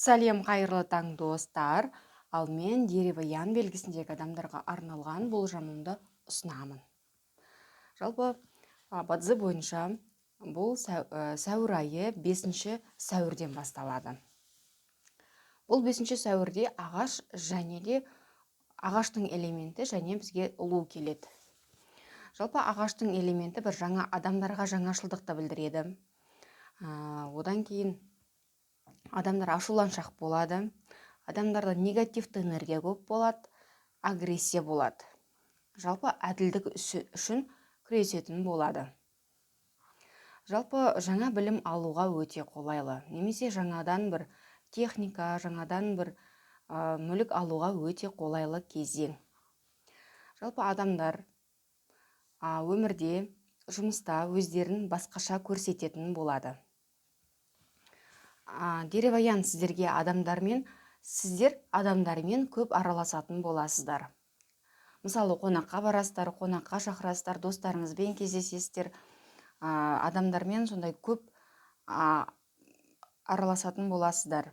Сәлем, қайырлы таң достар. Ал мен дерево ян белгісіндегі адамдарға арналған болжамымды ұсынамын. Жалпы бадзи бойынша бұл сәуір айы 5 сәуірден басталады. Бұл 5 сәуірде ағаш және де ағаштың элементі және бізге ұлу келеді. Жалпы ағаштың элементі бір жаңа адамдарға жаңашылдықты білдіреді. Одан кейін адамдар ашуланшақ болады, адамдарда негативті энергия көп болады, агрессия болады. Жалпы әділдік үшін күресетін болады. Жалпы жаңа білім алуға өте қолайлы. Немесе жаңадан бір техника, жаңадан бір мүлік алуға өте қолайлы кезең. Жалпы адамдар өмірде, жұмыста өздерін басқаша көрсететін болады. Дерево ян сіздер адамдармен көп араласатын боласыздар. Мысалы, қонаққа барасыздар, қонаққа шақырасыздар, достарыңызбен кездесесіздер, адамдармен сондай көп араласатын боласыздар.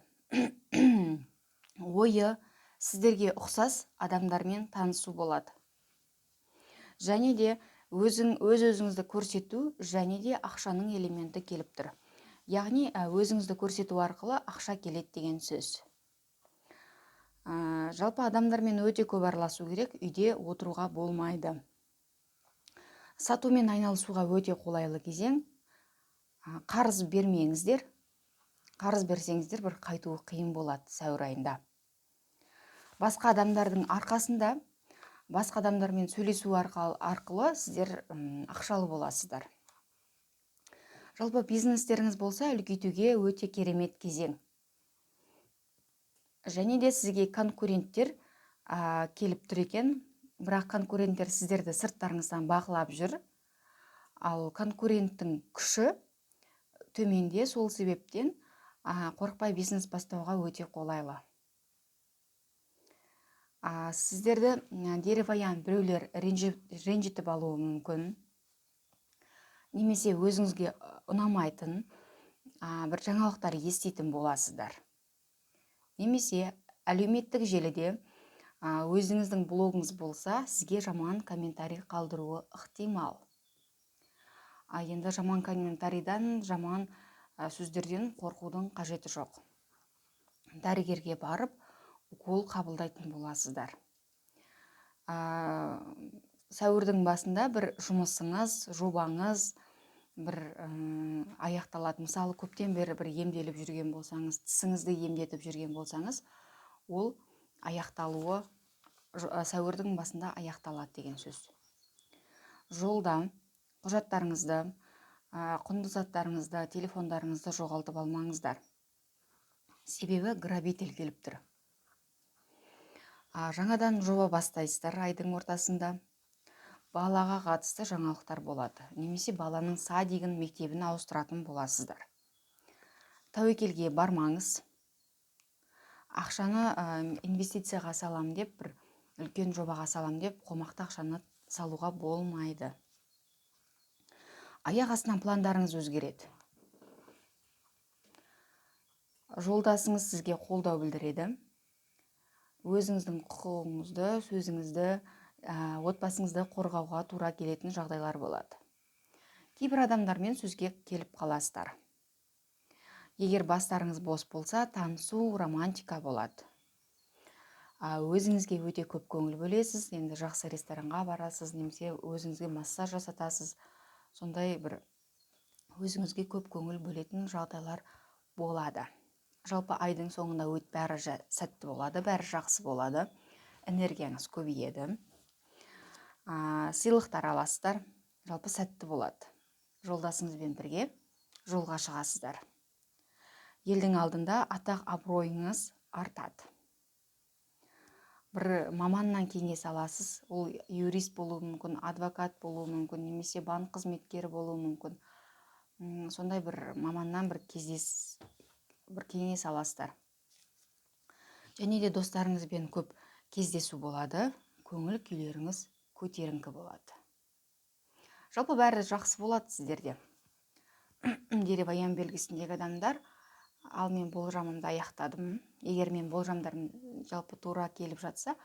Ойы сіздерге ұқсас адамдармен танысу болады. Және де өз-өзіңізді көрсету және де ақшаның элементі келіп тұр. Яғни өзіңізді көрсету арқылы ақша келеді деген сөз. Жалпы адамдармен өте көп араласу керек, үйде отыруға болмайды. Сатумен айналысуға өте қолайлы кезең. Қарыз бермеңіздер. Қарыз берсеңіздер бір қайтуы қиын болады сәуір айында. Басқа адамдармен сөйлесу арқылы сіздер ақшалы боласыздар. Жалпы бизнестеріңіз болса, үлкейтуге өте керемет кезең. Және де сізге конкуренттер келіп тұр екен, бірақ конкуренттер сіздерді сырттарыңыздан бақылап жүр. Ал конкуренттің күші төменде, сол себептен қорықпай бизнес бастауға өте қолайлы. Сіздерді дерево ян біреулер ренжітіп алуы мүмкін. Немесе өзіңізге ұнамайтын бір жаңалықтар еститін боласыздар. Немесе әлеуметтік желіде өзіңіздің блогыңыз болса, сізге жаман комментарий қалдыруы ықтимал. Енді жаман комментарийдан, жаман сөздерден қорқудың қажеті жоқ. Дәрігерге барып, укол қабылдайтын боласыздар. Сәуірдің басында бір жұмысыңыз, жобаңыз бір аяқталады. Мысалы, көптен бері бір емделіп жүрген болсаңыз, тісіңізді емдетіп жүрген болсаңыз, ол аяқталуы сәуірдің басында аяқталады деген сөз. Жолда құжаттарыңызды, құнды заттарыңызды, телефондарыңызды жоғалтып алмаңыздар. Себебі грабитель келіп тұр. Жаңадан жоба бастайсыздар айдың ортасында. Балаға қатысты жаңалықтар болады. Немесе баланың садигін, мектебін ауыстыратын боласыздар. Тәуекелге бармаңыз. Ақшаны инвестицияға салам деп, бір үлкен жобаға салам деп, қомақты ақшаны салуға болмайды. Аяқ астынан пландарыңыз өзгереді. Жолдасыңыз сізге қолдау білдіреді. Өзіңіздің құқығыңызды, сөзіңізді, отбасыңызды қорғауға тура келетін жағдайлар болады. Кейбір адамдармен сөзге келіп қаласыздар. Егер бастарыңыз бос болса, танысу, романтика болады. Өзіңізге өте көп көңіл бөлесіз, енді жақсы ресторанға барасыз, немесе өзіңізге массаж жасатасыз. Сондай бір өзіңізге көп көңіл бөлетін жағдайлар болады. Жалпы айдың соңында бәрі сәтті болады, бәрі жақсы болады. Энергияңыз көбейеді. Сыйлықтар аласыздар. Жалпы сәтті болады. Жолдасыңызбен бірге жолға шығасыздар. Елдің алдында атақ абыройыңыз артады. Бір маманнан кеңес аласыз. Ол юрист болуы мүмкін, адвокат болуы мүмкін, немесе банк қызметкері болуы мүмкін. Сондай бір маманнан бір кеңес аласыздар. Және де достарыңызбен көп кездесу болады, көңіл күйлеріңіз көтеріңкі болады. Жалпы бәрі жақсы болады сіздерде. Дерево ян белгісіндегі адамдар ал мен болжамымды аяқтадым. Егер мен болжамдарым жалпы тура келіп жатса,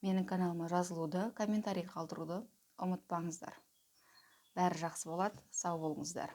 менің каналыма жазылуды, комментарий қалдыруды ұмытпаңыздар. Бәрі жақсы болады, сау болыңыздар.